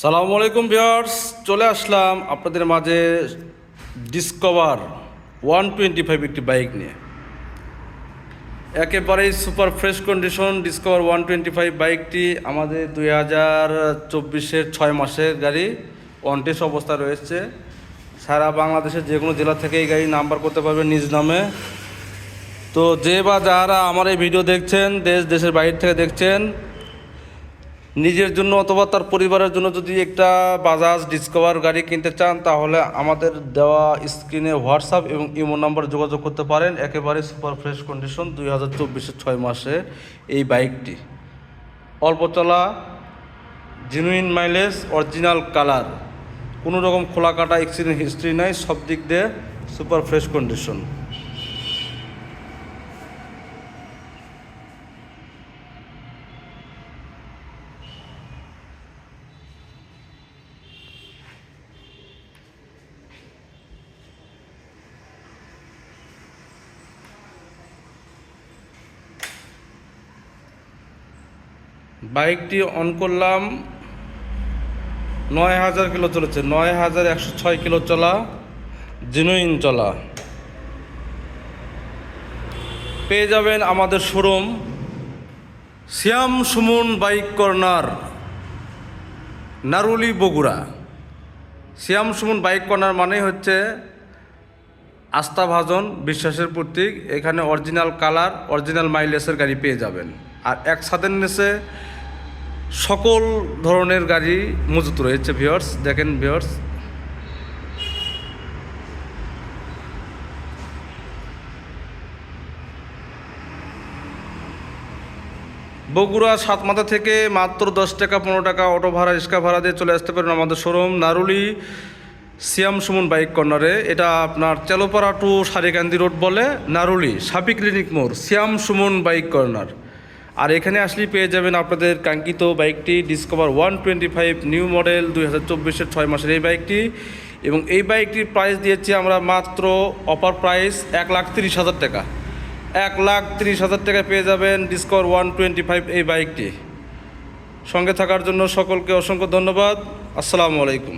সালামু আলাইকুম ভিউয়ার্স, চলে আসলাম আপনাদের মাঝে ডিসকভার 125 একটি বাইক নিয়ে। একেবারেই সুপার ফ্রেশ কন্ডিশন ডিসকভার 125 বাইকটি আমাদের 2024-এর 6 মাসের গাড়ি, অন টেস্ট অবস্থায় রয়েছে। সারা বাংলাদেশের যে কোনো জেলা থেকে এই গাড়ি নাম্বার করতে পারবেন নিজ নামে। তো যে বা যারা আমার এই ভিডিও দেখছেন, দেশের বাইরে থেকে দেখছেন, নিজের জন্য অথবা তার পরিবারের জন্য যদি একটা বাজাজ ডিসকভার গাড়ি কিনতে চান, তাহলে আমাদের দেওয়া স্ক্রিনে হোয়াটসঅ্যাপ এবং ইমো নাম্বার যোগাযোগ করতে পারেন। একেবারে সুপার ফ্রেশ কন্ডিশন 2024-এর 6 মাসে এই বাইকটি, অল্প চলা, জেনুইন মাইলেজ, অরিজিনাল কালার, কোনো রকম খোলা কাটা অ্যাক্সিডেন্ট হিস্ট্রি নাই, সব দিক দিয়ে সুপার ফ্রেশ কন্ডিশন। বাইকটি অন করলাম, 9000 কিলো চলেছে, 9106 কিলো চলা, জেনুইন চলা। পেয়ে যাবেন আমাদের শোরুম শ্যাম সুমন বাইক কর্নার, নারুলি, বগুড়া। শ্যাম সুমন বাইক কর্নার মানে হচ্ছে আস্থাভাজন, বিশ্বাসের প্রতীক। এখানে অরিজিনাল কালার, অরিজিনাল মাইলেজের গাড়ি পেয়ে যাবেন। আর একসাথে নিচে সকল ধরনের গাড়ি মজুত রয়েছে ভিউয়ার্স। দেখেন ভিউয়ার্স, বগুড়া সাতমাথা থেকে মাত্র 10 টাকা 15 টাকা অটো ভাড়া, রিক্সা ভাড়া দিয়ে চলে আসতে পারেন আমাদের শোরুম নারুলি শ্যাম সুমন বাইক কর্নারে। এটা আপনার চেলোপাড়া টু সারিকান্দি রোড বলে, নারুলি সাপি ক্লিনিক মোড়, শ্যাম সুমন বাইক কর্নার। আর এখানে আসলেই পেয়ে যাবেন আপনাদের কাঙ্ক্ষিত বাইকটি ডিসকভার 125 নিউ মডেল 2024-এর 6 মাসের এই বাইকটি। এবং এই বাইকটির প্রাইস দিয়েছি আমরা মাত্র অফার প্রাইস 1,30,000 টাকা। 1,30,000 টাকায় পেয়ে যাবেন ডিসকভার 125 এই বাইকটি। সঙ্গে থাকার জন্য সকলকে অসংখ্য ধন্যবাদ। আসসালামু আলাইকুম।